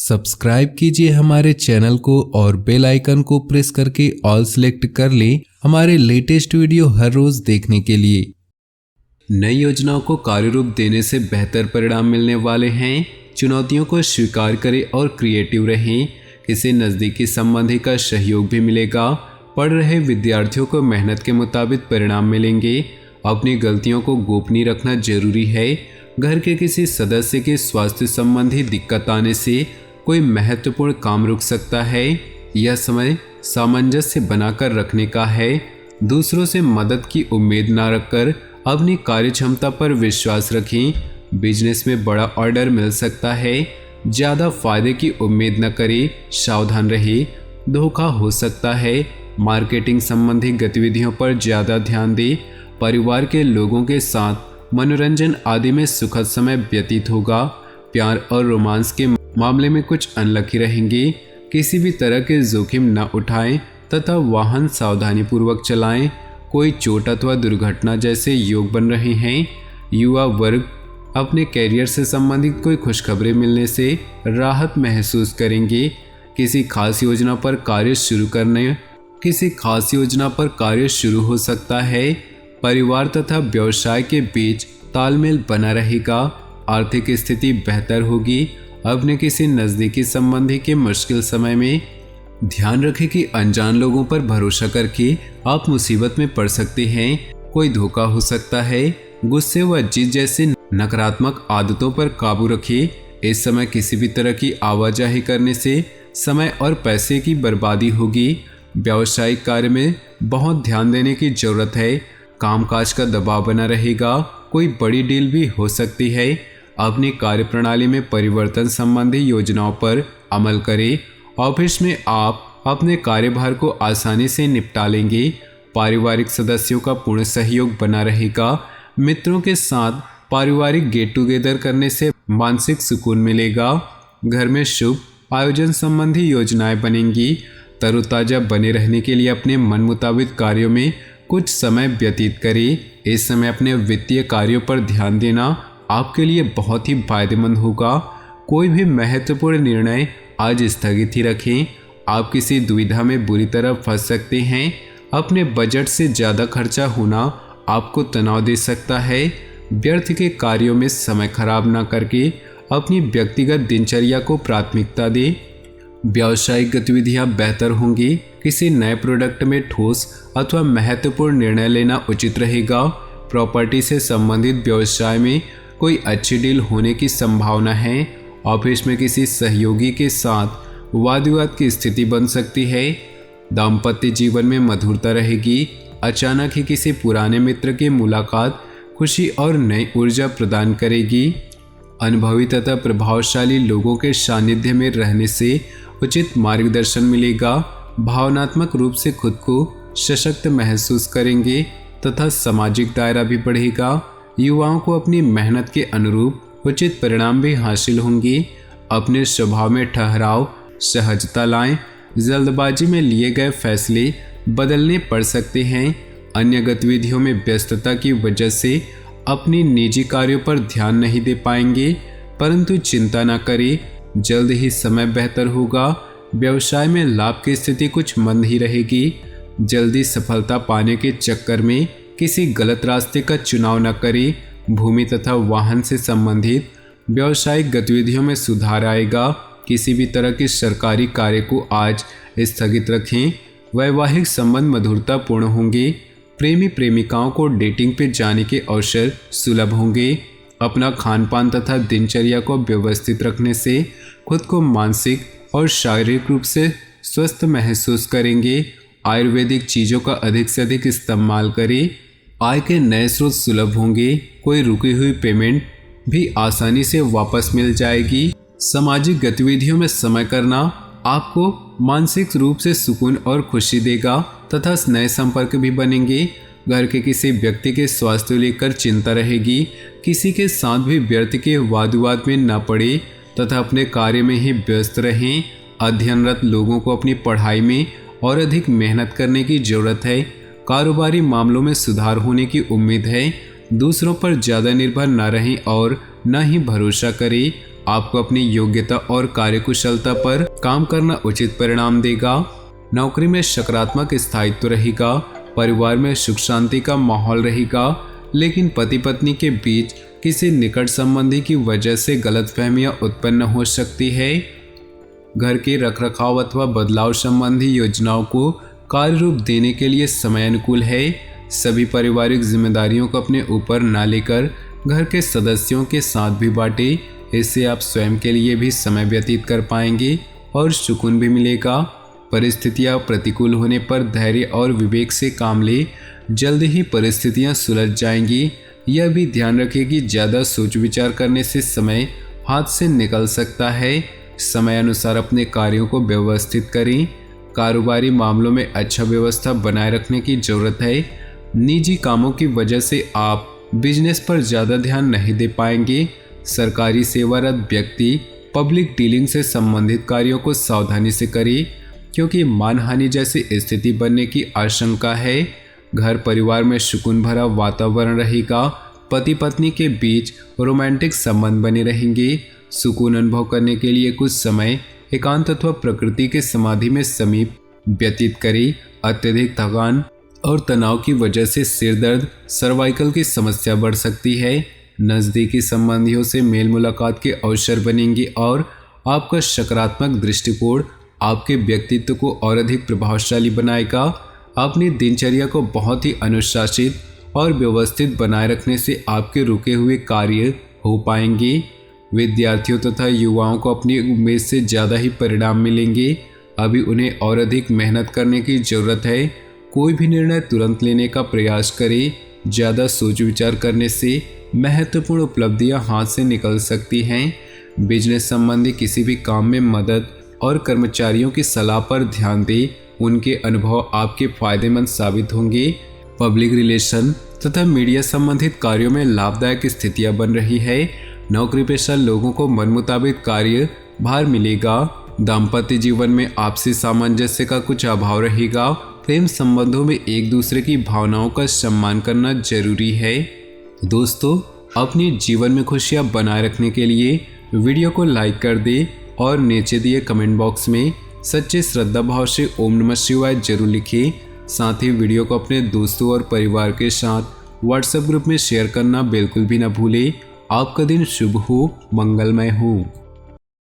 Subscribe कीजिए हमारे channel को और बेल आइकन को प्रेस करके ऑल सेलेक्ट कर लें हमारे लेटेस्ट वीडियो हर रोज देखने के लिए। नई योजनाओं को कार्यरूप देने से बेहतर परिणाम मिलने वाले हैं। चुनौतियों को स्वीकार करें और क्रिएटिव रहें। किसी नज़दीकी संबंधी का सहयोग भी मिलेगा। पढ़ रहे विद्यार्थियों को मेहनत के मुताबिक परिणाम मिलेंगे। अपनी गलतियों को गोपनीय रखना जरूरी है। घर के किसी सदस्य के स्वास्थ्य संबंधी दिक्कत आने से कोई महत्वपूर्ण काम रुक सकता है। यह समय सामंजस्य बनाकर रखने का है। दूसरों से मदद की उम्मीद न रखकर अपनी कार्य क्षमता पर विश्वास रखें। बिजनेस में बड़ा ऑर्डर मिल सकता है। ज़्यादा फायदे की उम्मीद न करें, सावधान रहिए, धोखा हो सकता है। मार्केटिंग संबंधी गतिविधियों पर ज़्यादा ध्यान दें। परिवार के लोगों के साथ मनोरंजन आदि में सुखद समय व्यतीत होगा। प्यार और रोमांस के मामले में कुछ अनलकी रहेंगे। किसी भी तरह के जोखिम न उठाएं तथा वाहन सावधानीपूर्वक चलाएं। कोई चोट अथवा दुर्घटना जैसे योग बन रहे हैं। युवा वर्ग अपने कैरियर से संबंधित कोई खुशखबरी मिलने से राहत महसूस करेंगे। किसी खास योजना पर कार्य शुरू हो सकता है। परिवार तथा व्यवसाय के बीच तालमेल बना रहेगा। आर्थिक स्थिति बेहतर होगी। अपने किसी नज़दीकी संबंधी के मुश्किल समय में ध्यान रखें कि अनजान लोगों पर भरोसा करके आप मुसीबत में पड़ सकते हैं। कोई धोखा हो सकता है। गुस्से व जिद जैसी नकारात्मक आदतों पर काबू रखें। इस समय किसी भी तरह की आवाजाही करने से समय और पैसे की बर्बादी होगी। व्यावसायिक कार्य में बहुत ध्यान देने की जरूरत है। कामकाज का दबाव बना रहेगा। कोई बड़ी डील भी हो सकती है। अपनी कार्यप्रणाली में परिवर्तन संबंधी योजनाओं पर अमल करें। ऑफिस में आप अपने कार्यभार को आसानी से निपटा लेंगे। पारिवारिक सदस्यों का पूर्ण सहयोग बना रहेगा। मित्रों के साथ पारिवारिक गेट टुगेदर करने से मानसिक सुकून मिलेगा। घर में शुभ आयोजन संबंधी योजनाएं बनेंगी। तरोताजा बने रहने के लिए अपने मन मुताबिक कार्यों में कुछ समय व्यतीत करें। इस समय अपने वित्तीय कार्यों पर ध्यान देना आपके लिए बहुत ही फायदेमंद होगा। कोई भी महत्वपूर्ण निर्णय आज स्थगित ही रखें। आप किसी दुविधा में बुरी तरह फंस सकते हैं। अपने बजट से ज़्यादा खर्चा होना आपको तनाव दे सकता है। व्यर्थ के कार्यों में समय खराब ना करके अपनी व्यक्तिगत दिनचर्या को प्राथमिकता दें। व्यावसायिक गतिविधियां बेहतर होंगी। किसी नए प्रोडक्ट में ठोस अथवा महत्वपूर्ण निर्णय लेना उचित रहेगा। प्रॉपर्टी से संबंधित व्यवसाय में कोई अच्छी डील होने की संभावना है। ऑफिस में किसी सहयोगी के साथ वाद विवाद की स्थिति बन सकती है। दाम्पत्य जीवन में मधुरता रहेगी। अचानक ही किसी पुराने मित्र की मुलाकात खुशी और नई ऊर्जा प्रदान करेगी। अनुभवी तथा प्रभावशाली लोगों के सानिध्य में रहने से उचित मार्गदर्शन मिलेगा। भावनात्मक रूप से खुद को सशक्त महसूस करेंगे तथा सामाजिक दायरा भी बढ़ेगा। युवाओं को अपनी मेहनत के अनुरूप उचित परिणाम भी हासिल होंगे। अपने स्वभाव में ठहराव, सहजता लाएं। जल्दबाजी में लिए गए फैसले बदलने पड़ सकते हैं। अन्य गतिविधियों में व्यस्तता की वजह से अपनी निजी कार्यों पर ध्यान नहीं दे पाएंगे, परंतु चिंता न करें, जल्द ही समय बेहतर होगा। व्यवसाय में लाभ की स्थिति कुछ मंद ही रहेगी। जल्दी सफलता पाने के चक्कर में किसी गलत रास्ते का चुनाव न करें। भूमि तथा वाहन से संबंधित व्यावसायिक गतिविधियों में सुधार आएगा। किसी भी तरह के सरकारी कार्य को आज स्थगित रखें। वैवाहिक संबंध मधुरतापूर्ण होंगे। प्रेमी प्रेमिकाओं को डेटिंग पे जाने के अवसर सुलभ होंगे। अपना खान पान तथा दिनचर्या को व्यवस्थित रखने से खुद को मानसिक और शारीरिक रूप से स्वस्थ महसूस करेंगे। आयुर्वेदिक चीज़ों का अधिक से अधिक इस्तेमाल करें। आय के नए स्रोत सुलभ होंगे। कोई रुकी हुई पेमेंट भी आसानी से वापस मिल जाएगी। सामाजिक गतिविधियों में समय करना आपको मानसिक रूप से सुकून और खुशी देगा तथा नए संपर्क भी बनेंगे। घर के किसी व्यक्ति के स्वास्थ्य लेकर चिंता रहेगी। किसी के साथ भी व्यर्थ के वाद विवाद में न पड़े तथा अपने कार्य में ही व्यस्त रहें। अध्ययनरत लोगों को अपनी पढ़ाई में और अधिक मेहनत करने की जरूरत है। कारोबारी मामलों में सुधार होने की उम्मीद है। दूसरों पर ज़्यादा निर्भर न रहें और न ही भरोसा करें। आपको अपनी योग्यता और कार्यकुशलता पर काम करना उचित परिणाम देगा। नौकरी में सकारात्मक स्थायित्व रहेगा। परिवार में सुख शांति का माहौल रहेगा, लेकिन पति पत्नी के बीच किसी निकट संबंधी की वजह से गलतफहमियां उत्पन्न हो सकती है। घर के रखरखाव अथवा बदलाव संबंधी योजनाओं को कार्य रूप देने के लिए समय अनुकूल है। सभी पारिवारिक जिम्मेदारियों को अपने ऊपर न लेकर घर के सदस्यों के साथ भी बांटे। इससे आप स्वयं के लिए भी समय व्यतीत कर पाएंगे और सुकून भी मिलेगा। परिस्थितियां प्रतिकूल होने पर धैर्य और विवेक से काम ले, जल्द ही परिस्थितियां सुलझ जाएंगी। यह भी ध्यान रखें कि ज़्यादा सोच विचार करने से समय हाथ से निकल सकता है। समय अनुसार अपने कार्यों को व्यवस्थित करें। कारोबारी मामलों में अच्छा व्यवस्था बनाए रखने की जरूरत है। निजी कामों की वजह से आप बिजनेस पर ज़्यादा ध्यान नहीं दे पाएंगे। सरकारी सेवारत व्यक्ति पब्लिक डीलिंग से संबंधित कार्यों को सावधानी से करें, क्योंकि मानहानि जैसी स्थिति बनने की आशंका है। घर परिवार में सुकून भरा वातावरण रहेगा। पति पत्नी के बीच रोमांटिक संबंध बने रहेंगे। सुकून अनुभव करने के लिए कुछ समय एकांत अथवा प्रकृति के समाधि में समीप व्यतीत करें। अत्यधिक थकान और तनाव की वजह से सिर दर्द, सर्वाइकल की समस्या बढ़ सकती है। नज़दीकी संबंधियों से मेल मुलाकात के अवसर बनेंगे और आपका सकारात्मक दृष्टिकोण आपके व्यक्तित्व को और अधिक प्रभावशाली बनाएगा। अपनी दिनचर्या को बहुत ही अनुशासित और व्यवस्थित बनाए रखने से आपके रुके हुए कार्य हो पाएंगे। विद्यार्थियों तथा युवाओं को अपनी उम्मीद से ज़्यादा ही परिणाम मिलेंगे। अभी उन्हें और अधिक मेहनत करने की ज़रूरत है। कोई भी निर्णय तुरंत लेने का प्रयास करें। ज़्यादा सोच विचार करने से महत्वपूर्ण उपलब्धियां हाथ से निकल सकती हैं। बिजनेस संबंधी किसी भी काम में मदद और कर्मचारियों की सलाह पर ध्यान दें। उनके अनुभव आपके फायदेमंद साबित होंगे। पब्लिक रिलेशन तथा मीडिया संबंधित कार्यों में लाभदायक स्थितियां बन रही है। नौकरी पेशा लोगों को मन मुताबिक कार्य भार मिलेगा। दाम्पत्य जीवन में आपसी सामंजस्य का कुछ अभाव रहेगा। प्रेम संबंधों में एक दूसरे की भावनाओं का सम्मान करना जरूरी है। दोस्तों, अपने जीवन में खुशियां बनाए रखने के लिए वीडियो को लाइक कर दें और नीचे दिए कमेंट बॉक्स में सच्चे श्रद्धा भाव से ओम नमः शिवाय जरूर लिखें। साथ ही वीडियो को अपने दोस्तों और परिवार के साथ व्हाट्सएप ग्रुप में शेयर करना बिल्कुल भी न भूलें। आपका दिन शुभ हो, मंगलमय हो।